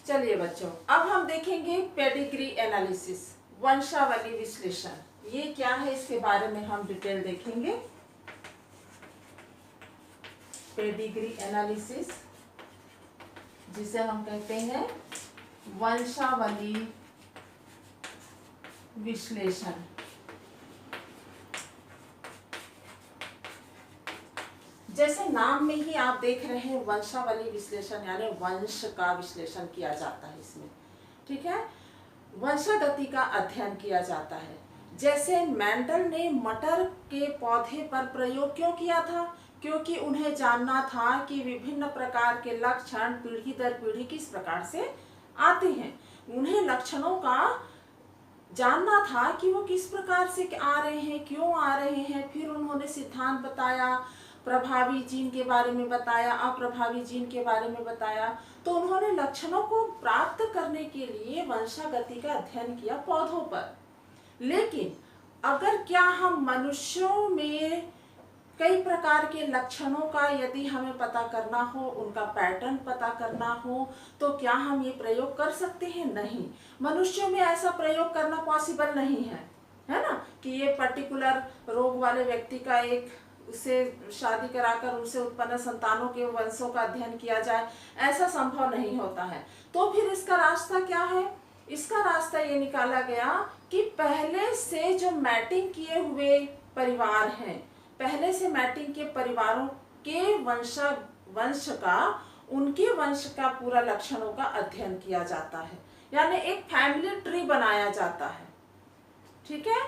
चलिए बच्चों, अब हम देखेंगे पेडिग्री एनालिसिस, वंशावली विश्लेषण। ये क्या है, इसके बारे में हम डिटेल देखेंगे। पेडिग्री एनालिसिस, जिसे हम कहते हैं वंशावली विश्लेषण। जैसे नाम में ही आप देख रहे हैं वंशावली विश्लेषण, यानी वंश का विश्लेषण किया जाता है इसमें। ठीक है, वंशागति का अध्ययन किया जाता है। जैसे मेंडल ने मटर के पौधे पर प्रयोग क्यों किया था? क्योंकि उन्हें जानना था कि विभिन्न प्रकार के लक्षण पीढ़ी दर पीढ़ी किस प्रकार से आते हैं। उन्हें लक्षणों का जानना था कि वो किस प्रकार से आ रहे हैं, क्यों आ रहे हैं। फिर उन्होंने सिद्धांत बताया, प्रभावी जीन के बारे में बताया, अप्रभावी जीन के बारे में बताया। तो उन्होंने लक्षणों को प्राप्त करने के लिए वंशागति का अध्ययन किया पौधों पर। लेकिन अगर क्या हम मनुष्यों में कई प्रकार के लक्षणों का यदि हमें पता करना हो, उनका पैटर्न पता करना हो, तो क्या हम ये प्रयोग कर सकते हैं? नहीं, मनुष्यों में ऐसा प्रयोग करना पॉसिबल नहीं है ना, कि ये पर्टिकुलर रोग वाले व्यक्ति का एक उससे शादी कराकर उनसे उत्पन्न संतानों के वंशों का अध्ययन किया जाए, ऐसा संभव नहीं होता है। तो फिर इसका रास्ता क्या है? इसका रास्ता ये निकाला गया कि पहले से जो मैटिंग किए हुए परिवार हैं, पहले से मैटिंग के परिवारों के वंश का, उनके वंश का पूरा लक्षणों का अध्ययन किया जाता है, यानी एक फैमिली ट्री बनाया जाता है। ठीक है,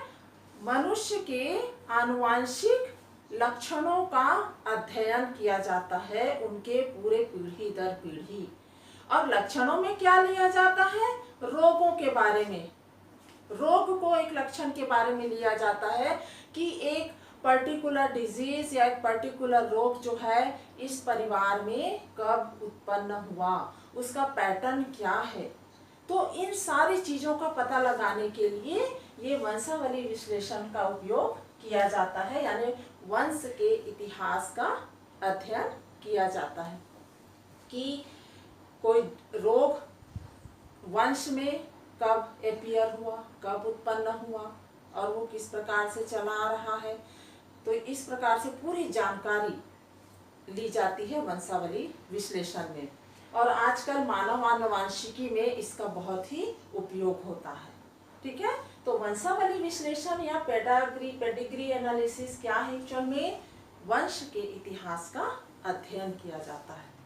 मनुष्य के आनुवांशिक लक्षणों का अध्ययन किया जाता है, उनके पूरे पीढ़ी दर पीढ़ी। और लक्षणों में क्या लिया जाता है? रोगों के बारे में, रोग को एक लक्षण के बारे में लिया जाता है कि एक पर्टिकुलर डिजीज या एक पर्टिकुलर रोग जो है इस परिवार में कब उत्पन्न हुआ, उसका पैटर्न क्या है। तो इन सारी चीजों का पता लगाने के लिए ये वंशावली विश्लेषण का उपयोग किया जाता है, यानी वंश के इतिहास का अध्ययन किया जाता है कि कोई रोग वंश में कब एपियर हुआ, कब उत्पन्न हुआ और वो किस प्रकार से चला आ रहा है। तो इस प्रकार से पूरी जानकारी ली जाती है वंशावली विश्लेषण में। और आजकल मानव आनुवांशिकी में इसका बहुत ही उपयोग होता है। ठीक है, तो वंशावली विश्लेषण या पेडिग्री एनालिसिस क्या है? एक्चुअल में वंश के इतिहास का अध्ययन किया जाता है।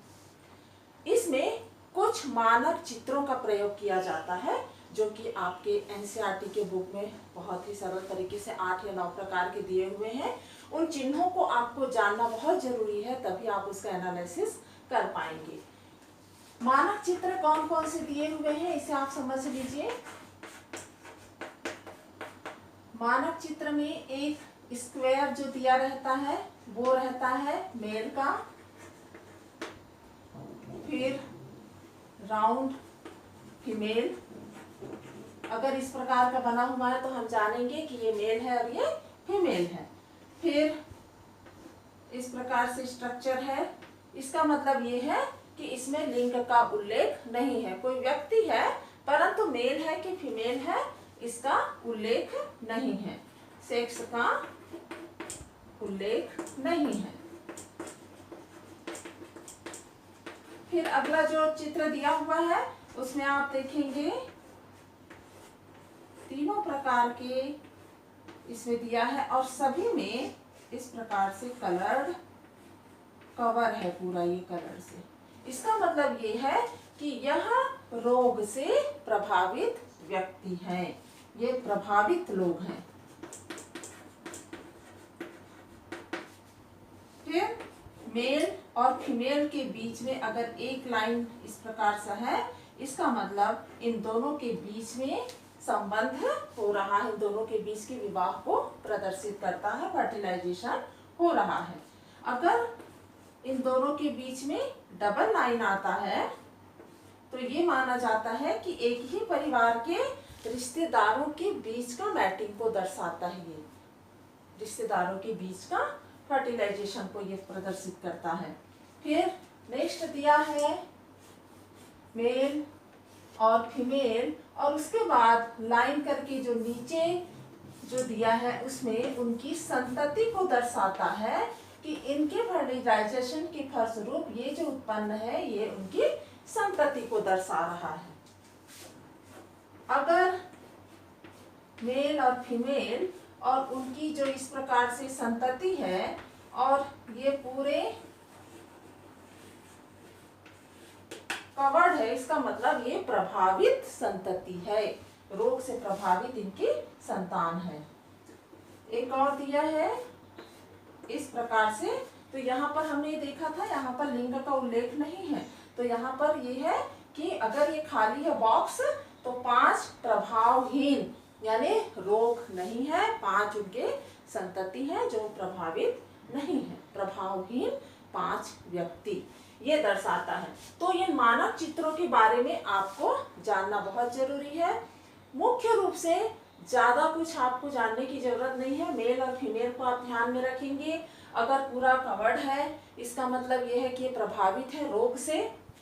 इसमें कुछ मानक चित्रों का प्रयोग किया जाता है, जो कि आपके एनसीईआरटी के बुक में बहुत ही सरल तरीके से 8 या 9 प्रकार के दिए हुए हैं। उन चिन्हों को आपको जानना बहुत जरूरी है, तभी आप उसका एनालिसिस कर पाएंगे। मानक चित्र कौन कौन से दिए हुए हैं, इसे आप समझ लीजिए। मानक चित्र में एक स्क्वायर जो दिया रहता है वो रहता है मेल का, फिर राउंड फीमेल। अगर इस प्रकार का बना हुआ है तो हम जानेंगे कि ये मेल है और ये फीमेल है। फिर इस प्रकार से स्ट्रक्चर है, इसका मतलब ये है कि इसमें लिंग का उल्लेख नहीं है। कोई व्यक्ति है परंतु मेल है कि फीमेल है इसका उल्लेख नहीं है, सेक्स का उल्लेख नहीं है। फिर अगला जो चित्र दिया हुआ है उसमें आप देखेंगे तीनों प्रकार के इसमें दिया है और सभी में इस प्रकार से कलर्ड कवर है पूरा, ये कलर से। इसका मतलब ये है कि यह रोग से प्रभावित व्यक्ति हैं, ये प्रभावित लोग हैं। फिर मेल और फीमेल के बीच में अगर एक लाइन इस प्रकार से है, इसका मतलब इन दोनों के बीच में संबंध हो रहा है, इन दोनों के बीच के विवाह को प्रदर्शित करता है, फर्टिलाइजेशन हो रहा है। अगर इन दोनों के बीच में डबल लाइन आता है तो ये माना जाता है कि एक ही परिवार के रिश्तेदारों के बीच का मैटिंग को दर्शाता है। ये रिश्तेदारों के बीच का फर्टिलाइजेशन को ये प्रदर्शित करता है। फिर नेक्स्ट दिया है मेल और फीमेल, और उसके बाद लाइन करके जो नीचे जो दिया है उसमें उनकी संतति को दर्शाता है कि इनके फर्टिलाइजेशन के फलस्वरूप ये जो उत्पन्न है ये उनकी संतति को दर्शा रहा है। अगर मेल और फीमेल और उनकी जो इस प्रकार से संतति है और ये पूरे कवर्ड है, इसका मतलब ये प्रभावित संतति है, रोग से प्रभावित इनकी संतान है। एक और दिया है इस प्रकार से, तो यहाँ पर हमने देखा था यहाँ पर लिंग का उल्लेख नहीं है, तो यहाँ पर ये है कि अगर ये खाली है बॉक्स तो 5 प्रभावहीन यानी रोग नहीं है, 5 उनके संतति हैं जो प्रभावित नहीं है, प्रभावहीन 5 व्यक्ति ये दर्शाता है। तो ये मानक चित्रों के बारे में आपको जानना बहुत जरूरी है। मुख्य रूप से ज्यादा कुछ आपको जानने की जरूरत नहीं है। मेल और फीमेल को आप ध्यान में रखेंगे। अगर पूरा कवर्ड है इसका मतलब ये है कि ये प्रभावित है रोग से,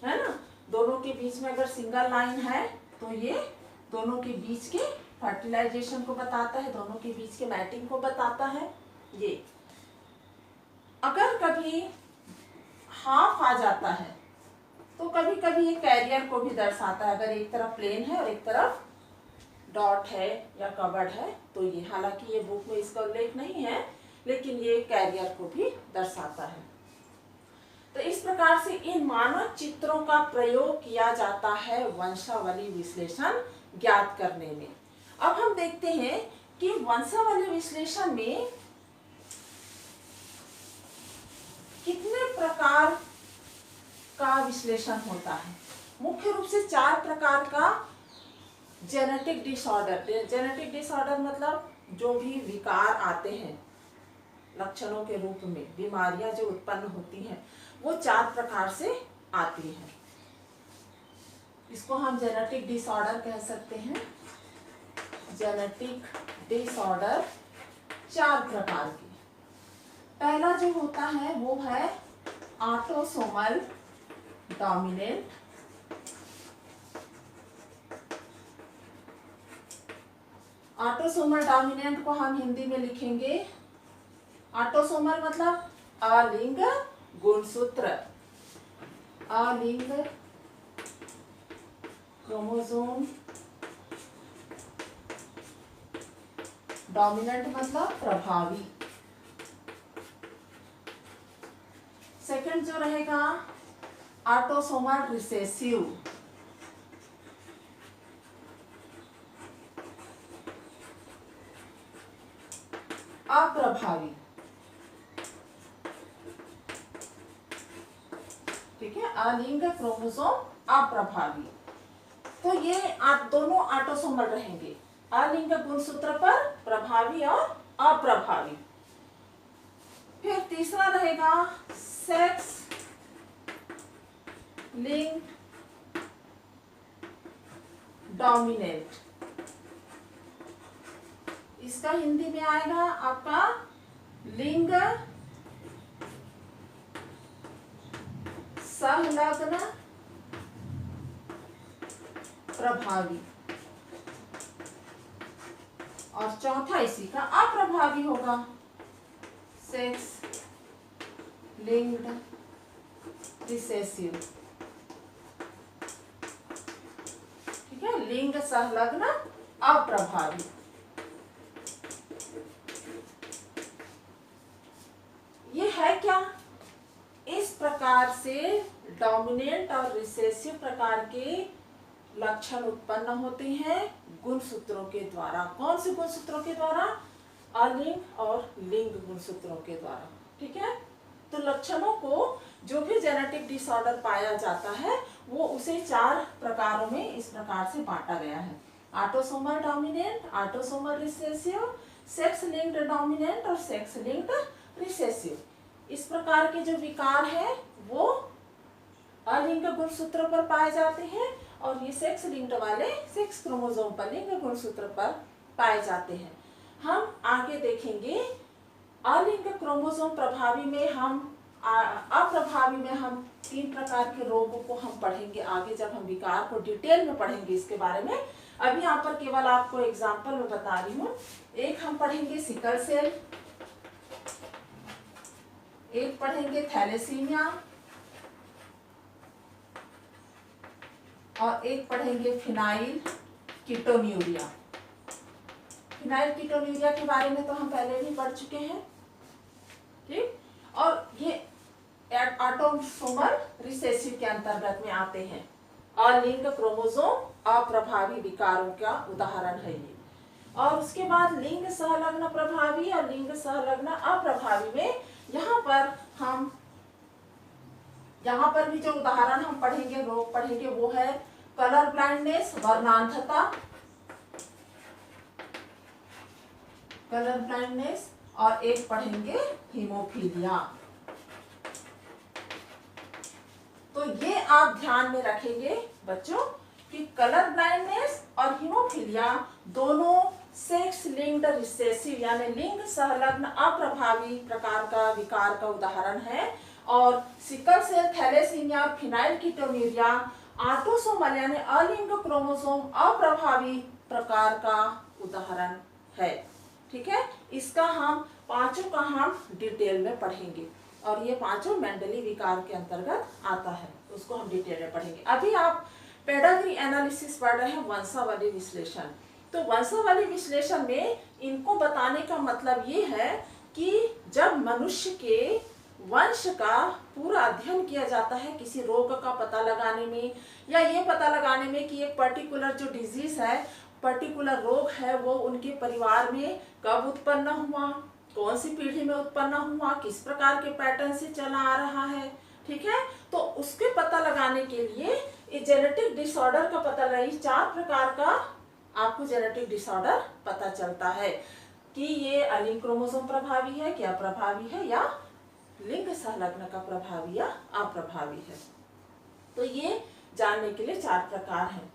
है ना। दोनों के बीच में अगर सिंगल लाइन है तो ये दोनों के बीच के फर्टिलाइजेशन को बताता है, दोनों के बीच के मैटिंग को बताता है। ये अगर कभी हाफ आ जाता है तो कभी कभी ये कैरियर को भी दर्शाता है। अगर एक तरफ प्लेन है और एक तरफ डॉट है या कवर्ड है तो ये, हालांकि ये बुक में इसका उल्लेख नहीं है, लेकिन ये कैरियर को भी दर्शाता है। तो इस प्रकार से इन मानक चित्रों का प्रयोग किया जाता है वंशावली विश्लेषण ज्ञात करने में। अब हम देखते हैं कि वंशावली विश्लेषण में कितने प्रकार का विश्लेषण होता है। मुख्य रूप से 4 प्रकार का जेनेटिक डिसऑर्डर। जेनेटिक डिसऑर्डर मतलब जो भी विकार आते हैं लक्षणों के रूप में, बीमारियां जो उत्पन्न होती हैं वो 4 प्रकार से आती हैं। इसको हम जेनेटिक डिसऑर्डर कह सकते हैं। जेनेटिक डिसऑर्डर 4 प्रकार की। पहला जो होता है वो है ऑटोसोमल डोमिनेंट। ऑटोसोमल डोमिनेंट को हम हिंदी में लिखेंगे, ऑटोसोमल मतलब अलिंग गुणसूत्र, अलिंग क्रोमोसोम, डोमिनेंट मतलब प्रभावी। सेकंड जो रहेगा ऑटोसोमल रिसेसिव, अप्रभावी। ठीक है, अलिंग क्रोमोसोम अप्रभावी। तो ये दोनों ऑटोसोमल रहेंगे, अलिंग गुणसूत्र पर प्रभावी और अप्रभावी। फिर तीसरा रहेगा सेक्स लिंक्ड डोमिनेंट। इसका हिंदी में आएगा आपका लिंग संलग्न प्रभावी, और चौथा इसी का अप्रभावी होगा सेक्स लिंक्ड रिसेसिव। ठीक है, लिंग संलग्न अप्रभावी। ये है क्या? इस प्रकार से डोमिनेंट और रिसेसिव प्रकार के लक्षण उत्पन्न होते हैं गुणसूत्रों के द्वारा। कौन से गुणसूत्रों के द्वारा? अलिंग और लिंग गुणसूत्रों के द्वारा। ठीक है, तो लक्षणों को जो भी जेनेटिक डिसऑर्डर पाया जाता है वो उसे 4 प्रकारों में इस प्रकार से बांटा गया है। Autosomal dominant, autosomal recessive, sex linked dominant और सेक्स लिंक्ड रिसेसिव। इस प्रकार के जो विकार है वो अलिंग गुणसूत्र पर पाए जाते हैं और ये सेक्स लिंक्ड वाले सेक्स क्रोमोसोम पर लिंग गुणसूत्र पर पाए जाते हैं। हम आगे देखेंगे अलिंग क्रोमोसोम प्रभावी में हम अप्रभावी में हम 3 प्रकार के रोगों को हम पढ़ेंगे आगे, जब हम विकार को डिटेल में पढ़ेंगे इसके बारे में। अभी यहाँ पर केवल आपको एग्जाम्पल में बता रही हूँ। एक हम पढ़ेंगे सिकल सेल, एक पढ़ेंगे थैलेसीमिया, और एक पढ़ेंगे फिनाइल कीटोन्यूरिया। फिनाइल कीटोन्यूरिया के बारे में तो हम पहले भी पढ़ चुके हैं, ठीक। और ये ऑटोसोमल रिसेसिव के अंतर्गत में आते हैं। अलिंग क्रोमोसोम अप्रभावी विकारों का उदाहरण है ये। और उसके बाद लिंग सहलग्न प्रभावी और लिंग सहलग्न अप्रभावी में यहाँ पर भी जो उदाहरण हम पढ़ेंगे, रोग पढ़ेंगे, वो है कलर ब्लाइंडनेस, वर्णांधता, कलर ब्लाइंडनेस, और एक पढ़ेंगे हीमोफीलिया। तो ये आप ध्यान में रखेंगे बच्चों कि कलर ब्लाइंडनेस और हीमोफीलिया दोनों सेक्स लिंक्ड रिसेसिव यानी लिंग संलग्न अप्रभावी प्रकार का विकार का उदाहरण है। और सिकल सेल, थैलेसीमिया और फिनाइल कीटोन्यूरिया ऑटोसोमल यानी अलिंग क्रोमोसोम अप्रभावी प्रकार का उदाहरण है, ठीक है। इसका हम पांचों का हम डिटेल में पढ़ेंगे और ये पांचों मेंडली विकार के अंतर्गत आता है, उसको हम डिटेल में पढ़ेंगे। अभी आप पेडाग्री एनालिसिस पढ़ रहे हैं, वंशावली विश्लेषण। तो वंशावली विश्लेषण में इनको बताने का मतलब ये है कि जब मनुष्य के वंश का पूरा अध्ययन किया जाता है किसी रोग का पता लगाने में, या ये पता लगाने में कि एक पर्टिकुलर जो डिजीज है, पर्टिकुलर रोग है, वो उनके परिवार में कब उत्पन्न हुआ, कौन सी पीढ़ी में उत्पन्न हुआ, किस प्रकार के पैटर्न से चला आ रहा है, ठीक है। तो उसके पता लगाने के लिए ये जेनेटिक डिसऑर्डर का पता लगाई, 4 प्रकार का आपको जेनेटिक डिसऑर्डर पता चलता है कि ये अलिंग क्रोमोसोम प्रभावी है, क्या प्रभावी है, या लिंग संलग्न का प्रभावी या अप्रभावी है। तो ये जानने के लिए 4 प्रकार हैं।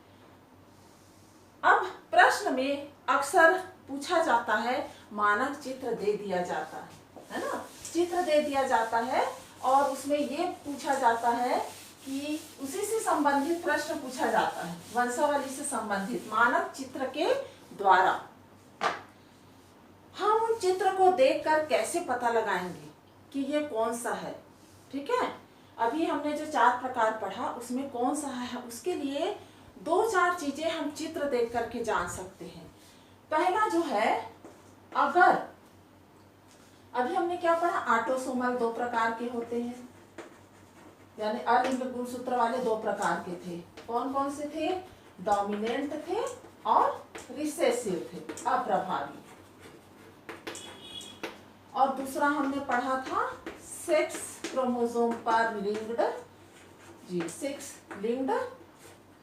अब प्रश्न में अक्सर पूछा जाता है, मानक चित्र दे दिया जाता है ना, चित्र दे दिया जाता है और उसमें ये पूछा जाता है कि उसी से संबंधित प्रश्न पूछा जाता है, वंशावली से संबंधित मानक चित्र के द्वारा। हम उन चित्र को देखकर कैसे पता लगाएंगे कि ये कौन सा है, ठीक है। अभी हमने जो 4 प्रकार पढ़ा उसमें कौन सा है, उसके लिए 2-4 चीजें हम चित्र देख करके जान सकते हैं। पहला जो है, अगर अभी हमने क्या पढ़ा, ऑटोसोमल 2 प्रकार के होते हैं, यानी अलिंग गुणसूत्र वाले 2 प्रकार के थे। कौन कौन से थे? डोमिनेंट थे और रिसेसिव थे, अप्रभावी। और दूसरा हमने पढ़ा था सेक्स क्रोमोसोम पर लिंक्ड, जी 6 लिंक्ड,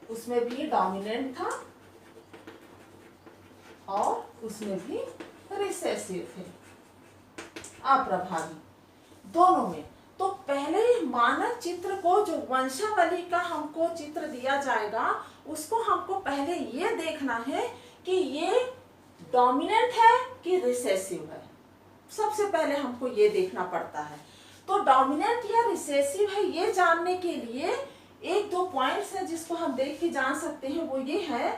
उसमें भी डोमिनेंट था और उसमें भी रिसेसिव थे, अप्रभावी, दोनों में। तो पहले मानक चित्र को, जो वंशावली का हमको चित्र दिया जाएगा, उसको हमको पहले ये देखना है कि ये डोमिनेंट है कि रिसेसिव है। सबसे पहले हमको ये देखना पड़ता है। तो डोमिनेंट या रिसेसिव है ये जानने के लिए 1-2 पॉइंट्स है जिसको हम देख के जान सकते हैं। वो ये है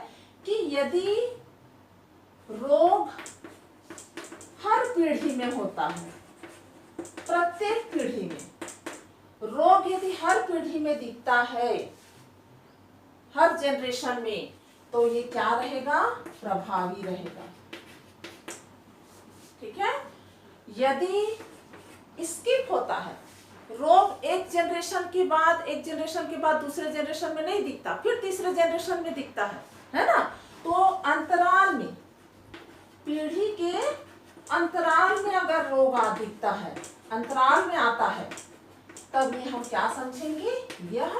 कि यदि रोग हर पीढ़ी में होता है, प्रत्येक पीढ़ी में रोग यदि हर पीढ़ी में दिखता है, हर जनरेशन में, तो ये क्या रहेगा? प्रभावी रहेगा, ठीक है। यदि स्किप होता है, रोग एक जनरेशन के बाद दूसरे जनरेशन में नहीं दिखता, फिर तीसरे जनरेशन में दिखता है ना, तो अंतराल में, पीढ़ी के अंतराल में अगर रोग दिखता है, अंतराल में आता है, तब ये हम क्या समझेंगे? यह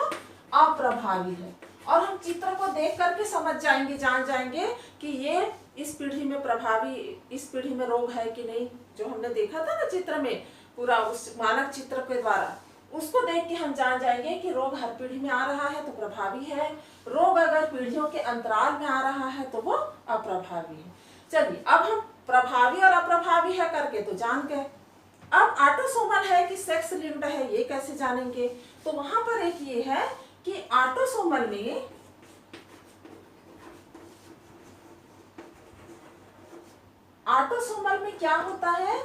अप्रभावी है। और हम चित्र को देख करके समझ जाएंगे, जान जाएंगे कि ये इस पीढ़ी में प्रभावी, इस पीढ़ी में रोग है कि नहीं। जो हमने देखा था ना चित्र में, पूरा उस मानक चित्र के द्वारा, उसको देख के हम जान जाएंगे कि रोग हर पीढ़ी में आ रहा है तो प्रभावी है, रोग अगर पीढ़ियों के अंतराल में आ रहा है तो वो अप्रभावी है। चलिए, अब हम प्रभावी और अप्रभावी है करके तो जान गए, अब ऑटोसोमल है कि सेक्स लिंक्ड है, ये कैसे जानेंगे? तो वहां पर एक ये है कि ऑटोसोमल में क्या होता है,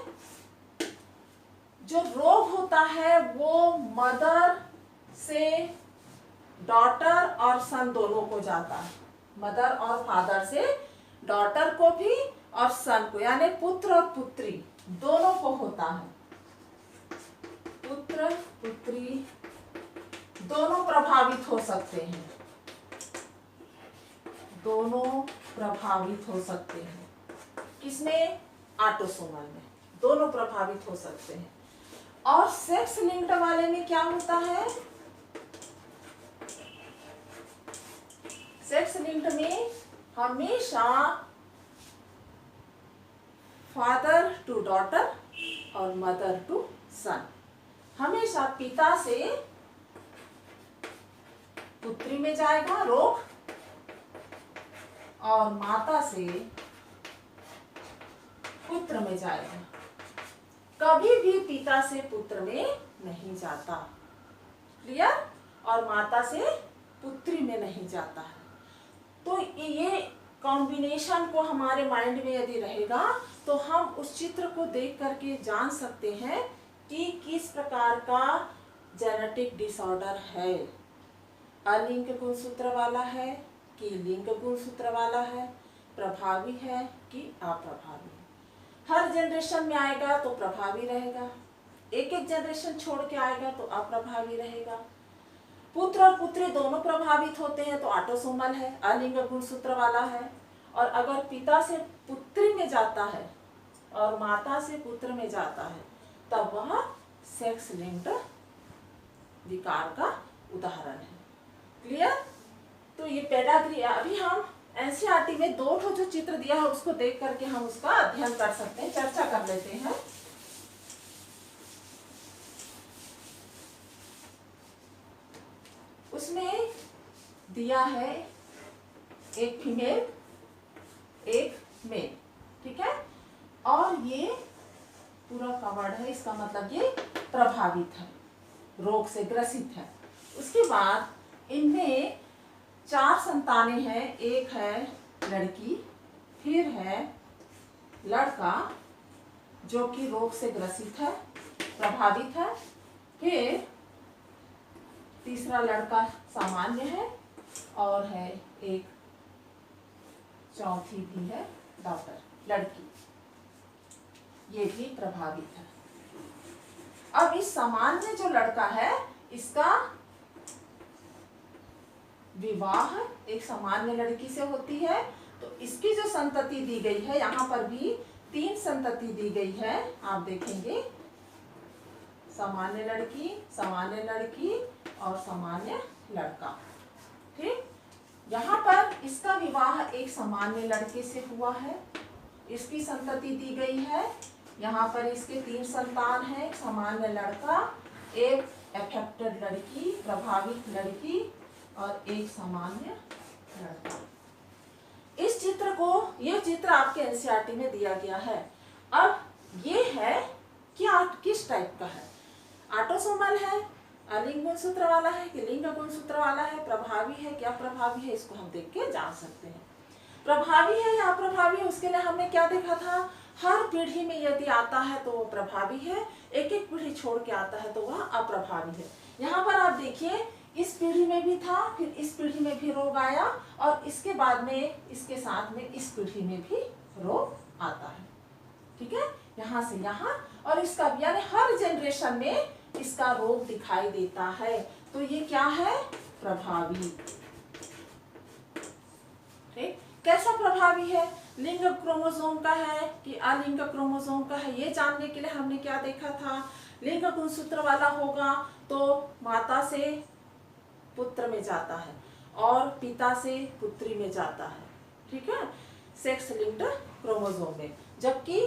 जो रोग होता है वो मदर से डॉटर और सन दोनों को जाता है। मदर और फादर से डॉटर को भी और सन को, यानी पुत्र और पुत्री दोनों को होता है। पुत्र पुत्री दोनों प्रभावित हो सकते हैं, दोनों प्रभावित हो सकते हैं। किसमें? ऑटोसोमल में दोनों प्रभावित हो सकते हैं। और सेक्स लिंक्ड वाले में क्या होता है? सेक्स लिंक्ड में हमेशा फादर टू डॉटर और मदर टू सन, हमेशा पिता से पुत्री में जाएगा रोग, और माता से पुत्र में जाएगा, कभी भी पिता से पुत्र में नहीं जाता। क्लियर? और माता से पुत्री में नहीं जाता है। तो ये कॉम्बिनेशन को हमारे माइंड में यदि रहेगा तो हम उस चित्र को देख करके जान सकते हैं कि किस प्रकार का जेनेटिक डिसऑर्डर है। अलिंग गुणसूत्र वाला है कि लिंग गुणसूत्र वाला है, प्रभावी है कि अप्रभावी है। हर जनरेशन में आएगा तो प्रभावी रहेगा, एक एक जनरेशन छोड़ के आएगा तो अप्रभावी रहेगा। पुत्र और पुत्री दोनों प्रभावित होते हैं तो ऑटोसोमल है, अलिंग गुणसूत्र वाला है। और अगर पिता से पुत्री में जाता है और माता से पुत्र में जाता है तब वह सेक्स लिंक्ड विकार का उदाहरण है। क्लियर? तो ये पेडाग्री, अभी हम एनसीईआरटी में 2 जो चित्र दिया है उसको देख करके हम उसका अध्ययन कर सकते हैं, चर्चा कर लेते हैं। उसमें दिया है एक फीमेल एक मेल, ठीक है, और ये पूरा कवर्ड है, इसका मतलब ये प्रभावित है, रोग से ग्रसित है। उसके बाद इनमें 4 संतानें हैं, एक है लड़की, फिर है लड़का जो कि रोग से ग्रसित है, प्रभावित है, फिर तीसरा लड़का सामान्य है और है एक चौथी भी है डॉटर लड़की, ये भी प्रभावित है। अब इस सामान्य जो लड़का है इसका विवाह एक सामान्य लड़की से होती है, तो इसकी जो संतति दी गई है, यहाँ पर भी 3 संतति दी गई है, आप देखेंगे सामान्य लड़की और सामान्य लड़का। ठीक, यहाँ पर इसका विवाह एक सामान्य लड़के से हुआ है, इसकी संतति दी गई है। यहाँ पर इसके 3 संतान हैं, सामान्य लड़का, एक अफेक्टेड लड़की, प्रभावित लड़की और एक सामान्य लड़का। इस चित्र को, यह चित्र आपके एनसीईआरटी में दिया गया है। अब ये है क्या, किस टाइप का है? ऑटोसोमल है, अलिंग गुणसूत्र वाला है कि लिंग गुणसूत्र वाला है, प्रभावी है क्या प्रभावी है, इसको हम देख के जान सकते हैं। प्रभावी है या अप्रभावी है, उसके लिए हमने क्या देखा था, हर पीढ़ी में यदि आता है तो वो प्रभावी है, एक एक पीढ़ी छोड़ के आता है तो वह अप्रभावी है। यहाँ पर आप देखिए, इस पीढ़ी में भी था, फिर इस पीढ़ी में भी रोग आया और इसके बाद में इसके साथ में इस पीढ़ी में भी रोग आता है। ठीक है, यहाँ से यहाँ, और इसका यानी हर जनरेशन में इसका रोग दिखाई देता है। तो ये क्या है, प्रभावी। ठीक, कैसा प्रभावी है, लिंग क्रोमोसोम का है कि अलिंग क्रोमोसोम का है, ये जानने के लिए हमने क्या देखा था, लिंग गुणसूत्र वाला होगा तो माता से पुत्र में जाता है और पिता से पुत्री में जाता है। ठीक है, सेक्स लिंक्ड क्रोमोसोम में, जबकि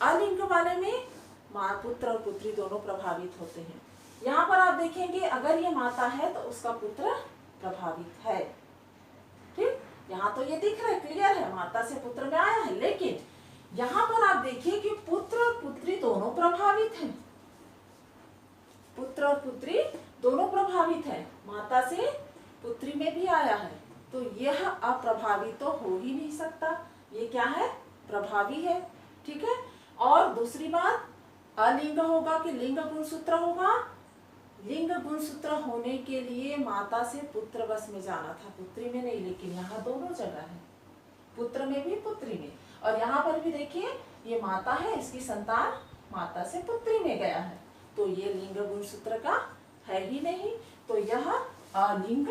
अलिंग वाले में माँ, पुत्र और पुत्री दोनों प्रभावित होते हैं। यहाँ पर आप देखेंगे अगर ये माता है तो उसका पुत्र प्रभावित है। ठीक, यहाँ तो ये दिख रहा है, क्लियर है, माता से पुत्र में आया है, लेकिन यहाँ पर आप देखिए कि पुत्र और पुत्री दोनों प्रभावित हैं। पुत्र और पुत्री दोनों प्रभावित है, माता से पुत्री में भी आया है, तो यह अप्रभावित तो हो ही नहीं सकता। ये क्या है? प्रभावी है। ठीक है। और दूसरी बात, अलिंग होगा कि लिंग गुणसूत्र होगा? लिंग गुणसूत्र होने के लिए माता से पुत्र बस में जाना था, पुत्री में नहीं। लेकिन यहाँ दोनों जगह है, पुत्र में भी पुत्री में। और यहाँ पर भी देखिए, ये माता है, इसकी संतान माता से पुत्री में गया है, तो ये लिंग गुणसूत्र का है ही नहीं। तो यह अलिंग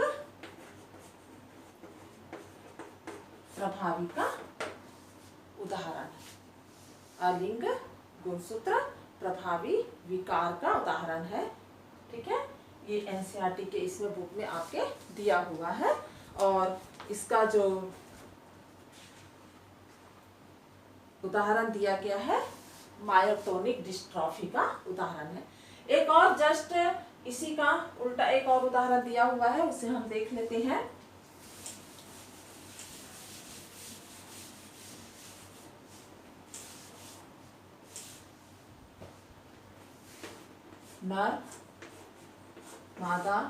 प्रभावी का उदाहरण है। अलिंग गुणसूत्र प्रभावी विकार का उदाहरण है। ठीक है। ये एनसीईआरटी के इसमें बुक में आपके दिया हुआ है, और इसका जो उदाहरण दिया गया है मायोटोनिक डिस्ट्रॉफी का उदाहरण है। एक और जस्ट इसी का उल्टा एक और उदाहरण दिया हुआ है, उसे हम देख लेते हैं। नर मादा,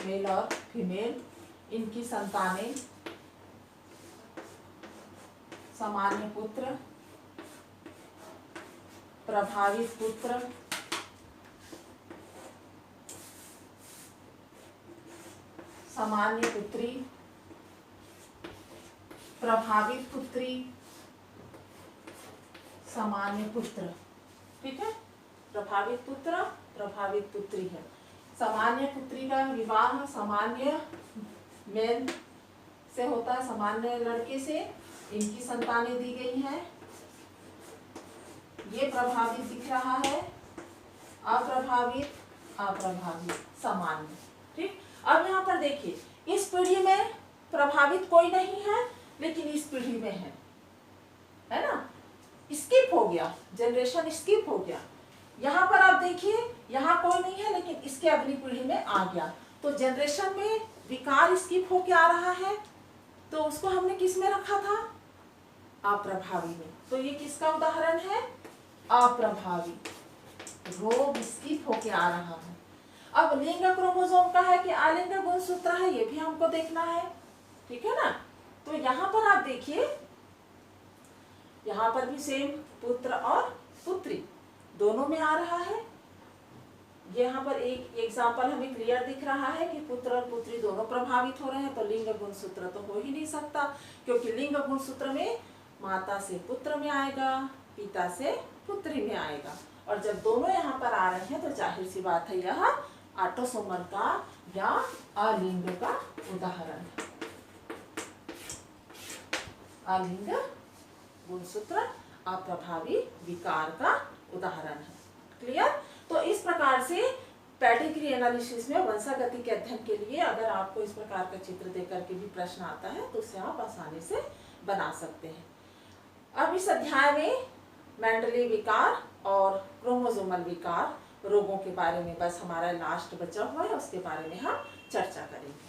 मेल और फीमेल, इनकी संतानें सामान्य पुत्र, प्रभावित पुत्र, सामान्य पुत्री, प्रभावित पुत्री, सामान्य पुत्र। ठीक है। प्रभावित पुत्र, प्रभावित पुत्री है। सामान्य पुत्री का विवाह सामान्य मेल से होता है, सामान्य लड़के से, इनकी संतानें दी गई हैं। ये प्रभावित दिख रहा है, अप्रभावित, अप्रभावित, सामान्य। ठीक। अब यहाँ पर देखिए, इस पीढ़ी में प्रभावित कोई नहीं है, लेकिन इस पीढ़ी में है ना, स्किप हो गया, जनरेशन स्किप हो गया। यहाँ पर आप देखिए, यहाँ कोई नहीं है, लेकिन इसके अगली पीढ़ी में आ गया, तो जनरेशन में विकार स्किप होके आ रहा है, तो उसको हमने किस में रखा था? अप्रभावी में। तो ये किसका उदाहरण है? अप्रभावी, रोग स्किप होके आ रहा है। अब लिंग क्रोमोसोम का है कि अलिंग गुणसूत्र है, ये भी हमको देखना है। ठीक है ना। तो यहाँ पर आप देखिए, यहाँ पर भी सेम पुत्र और पुत्री दोनों में आ रहा है। यहाँ पर एक एग्जाम्पल हमें क्लियर दिख रहा है कि पुत्र और पुत्री दोनों प्रभावित हो रहे हैं, तो लिंग गुणसूत्र तो हो ही नहीं सकता, क्योंकि लिंग गुणसूत्र में माता से पुत्र में आएगा, पिता से पुत्री में आएगा, और जब दोनों यहाँ पर आ रहे हैं तो जाहिर सी बात है यह ऑटोसोमल का या अलिंग का उदाहरण है। अलिंग गुणसूत्र अप्रभावी विकार का उदाहरण है। क्लियर? तो इस प्रकार से पेडिग्री एनालिसिस में वंशागति के अध्ययन के लिए अगर आपको इस प्रकार का चित्र देकर के भी प्रश्न आता है तो उसे आप आसानी से बना सकते हैं। अब इस अध्याय में मेंडली विकार और क्रोमोसोमल विकार रोगों के बारे में बस हमारा लास्ट बचा हुआ है, उसके बारे में हम चर्चा करेंगे।